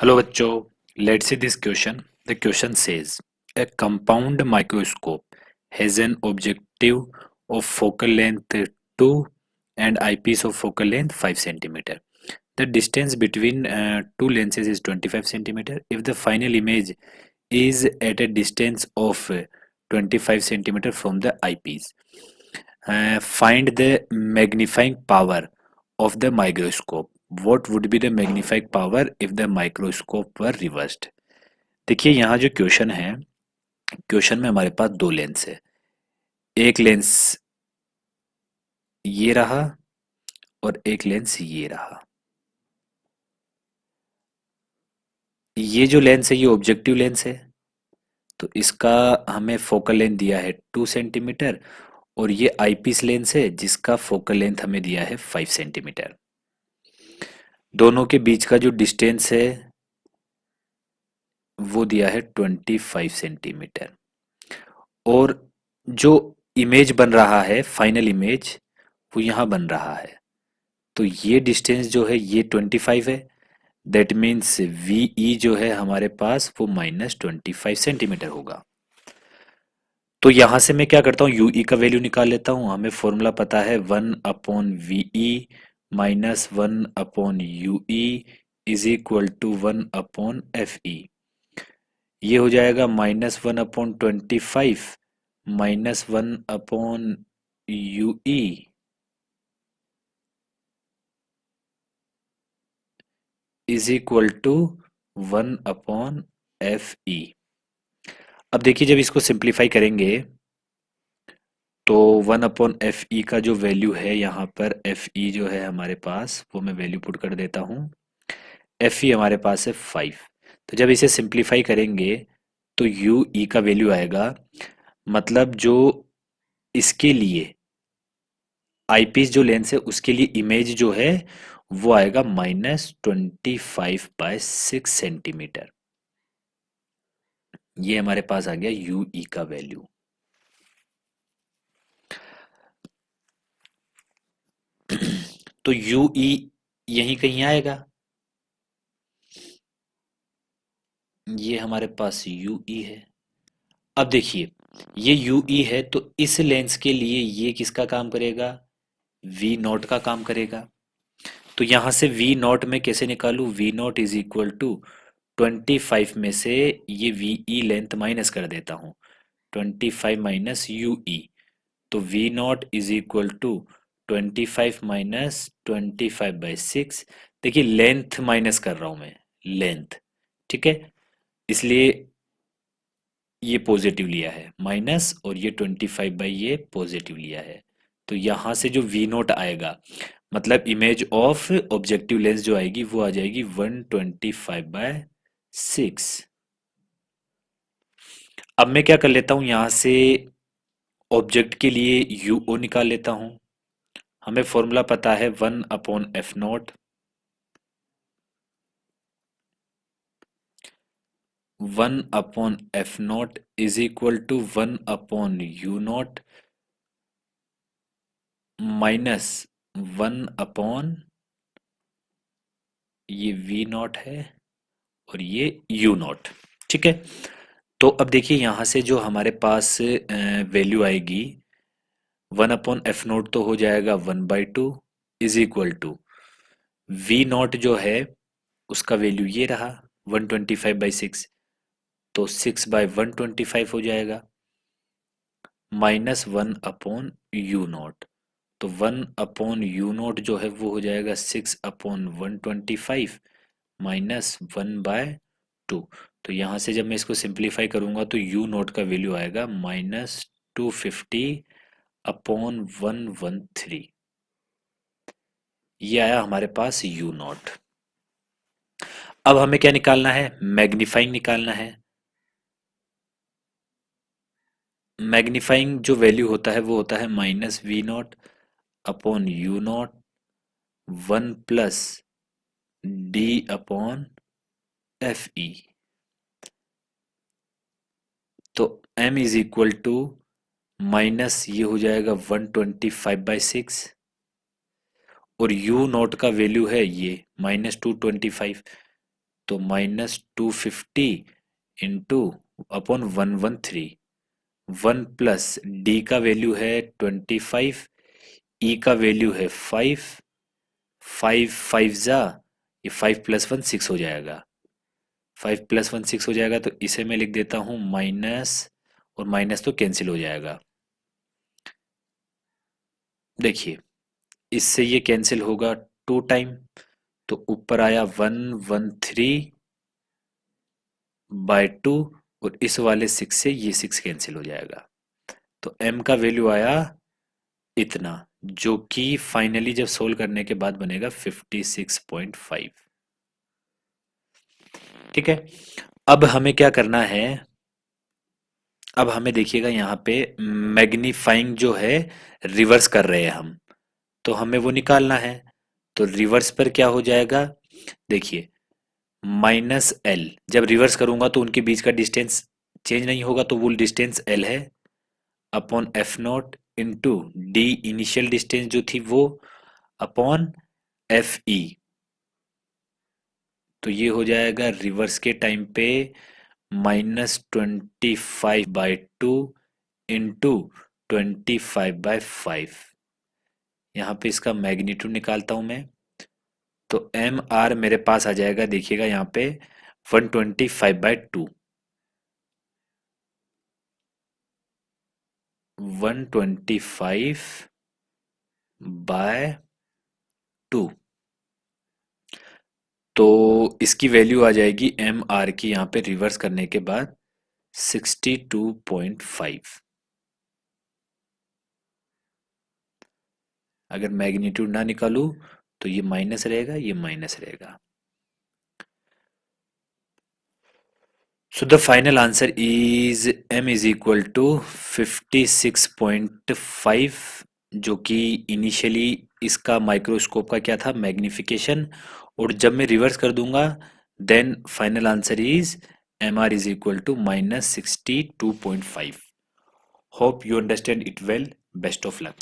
Hello बच्चों, let's see this question. The question says a compound microscope has an objective of focal length 2 and eyepiece of focal length 5 centimeter. The distance between two lenses is 25 centimeter. If the final image is at a distance of 25 centimeter from the eyepiece, find the magnifying power of the microscope. What would be the magnifying power if the microscope were reversed? देखिए यहाँ जो question है, question में हमारे पास दो lens है। एक lens ये रहा और एक लेंस ये रहा। ये जो लेंस है ये ऑब्जेक्टिव लेंस है, तो इसका हमें फोकल लेंथ दिया है 2 सेंटीमीटर, और ये आईपीस लेंस है जिसका फोकल लेंथ हमें दिया है 5 सेंटीमीटर। दोनों के बीच का जो डिस्टेंस है वो दिया है 25 सेंटीमीटर, और जो इमेज बन रहा है, फाइनल इमेज, वो यहाँ बन रहा है। तो ये डिस्टेंस जो है ये 25 है। दैट मीन्स वी ई जो है हमारे पास वो -25 सेंटीमीटर होगा। तो यहां से मैं क्या करता हूँ, यू ई का वैल्यू निकाल लेता हूँ। हमें फॉर्मूला पता है 1/वी ई माइनस 1/यू ई इज इक्वल टू 1/एफ ई। ये हो जाएगा -1/25 माइनस 1/यू ई इज इक्वल टू 1/एफ ई। अब देखिए जब इसको सिंप्लीफाई करेंगे तो 1/एफ ई का जो वैल्यू है यहाँ पर, एफ ई जो है हमारे पास वो मैं वैल्यू पुट कर देता हूँ। एफ ई हमारे पास है 5। तो जब इसे सिंप्लीफाई करेंगे तो यू ई का वैल्यू आएगा, मतलब जो इसके लिए आईपीस जो लेंस है उसके लिए इमेज जो है वो आएगा -25/6 सेंटीमीटर। ये हमारे पास आ गया यू ई का वैल्यू। तो यू ई यहीं कहीं आएगा। ये हमारे पास यू ई है। अब देखिए ये यू ई है, तो इस लेंस के लिए ये किसका काम करेगा, वी नॉट का काम करेगा। तो यहां से वी नॉट में कैसे निकालू, V not is equal to 25 में से ये वी ई लेंथ माइनस कर देता हूं, 25 माइनस यू ई। तो V not is equal to 25 minus 25/6। देखिए लेंथ माइनस कर रहा हूं मैं, लेंथ, ठीक है, इसलिए ये पॉजिटिव लिया है माइनस, और ये 25 ये पॉजिटिव लिया है। तो यहां से जो वी नोट आएगा, मतलब इमेज ऑफ ऑब्जेक्टिव लेंस जो आएगी वो आ जाएगी 125/6। अब मैं क्या कर लेता हूं, यहां से ऑब्जेक्ट के लिए यू ओ निकाल लेता हूं। हमें फॉर्मूला पता है 1/एफ नॉट, 1/एफ नॉट इज इक्वल टू 1/यू नॉट माइनस 1/ ये वी नॉट है और ये यू नॉट, ठीक है। तो अब देखिए यहां से जो हमारे पास वैल्यू आएगी, 1/एफ नॉट तो हो जाएगा 1/2 is equal to V naught जो है उसका वैल्यू ये रहा 125/6, तो 6/125 हो जाएगा, -1/यू नॉट। तो 1/यू नॉट जो है वो हो जाएगा 6/125 -1/2। तो यहाँ से जब मैं इसको सिंप्लीफाई करूँगा तो यू नॉट का वैल्यू आएगा -250/113। ये आया हमारे पास यू नॉट। अब हमें क्या निकालना है, मैग्नीफाइंग निकालना है। मैग्नीफाइंग जो वैल्यू होता है वो होता है -V0/यू नॉट 1+D/FE। तो m is equal to minus ये हो जाएगा 125/6, और u नॉट का वैल्यू है ये -225। तो -250 इंटू अपॉन 113, 1 प्लस डी का वैल्यू है 25, ई का वैल्यू है 5, 5 5 जा, ये 5 प्लस 1 6 हो जाएगा, 5 प्लस 1 6 हो जाएगा, तो इसे मैं लिख देता हूँ माइनस, और माइनस तो कैंसिल हो जाएगा। देखिए इससे ये कैंसिल होगा 2 टाइम, तो ऊपर आया 113/2, और इस वाले 6 से ये 6 कैंसिल हो जाएगा, तो m का वैल्यू आया इतना, जो कि फाइनली जब सोल्व करने के बाद बनेगा 56.5। ठीक है, अब हमें क्या करना है, अब हमें देखिएगा यहाँ पे मैग्नीफाइंग जो है रिवर्स कर रहे हैं हम, तो हमें वो निकालना है। तो रिवर्स पर क्या हो जाएगा, देखिए -l, जब रिवर्स करूंगा तो उनके बीच का डिस्टेंस चेंज नहीं होगा, तो वो डिस्टेंस l है, upon f0 into D initial distance जो थी वो, अपॉन fe। तो ये हो जाएगा रिवर्स के टाइम पे -25/2 इंटू 25/5। यहाँ पे इसका मैग्नीट्यूड निकालता हूँ मैं, तो एम आर मेरे पास आ जाएगा, देखिएगा यहाँ पे 125/2, 125/2, तो इसकी वैल्यू आ जाएगी एम आर की यहाँ पे रिवर्स करने के बाद 62.5। अगर मैग्नीट्यूड ना निकालूं तो ये माइनस रहेगा, ये माइनस रहेगा। So the final answer is m is equal to 56.5, जो कि इनिशियली इसका माइक्रोस्कोप का क्या था, मैग्निफिकेशन, और जब मैं रिवर्स कर दूंगा then final answer is M R is equal to -62.5। Hope you understand it well, best of luck.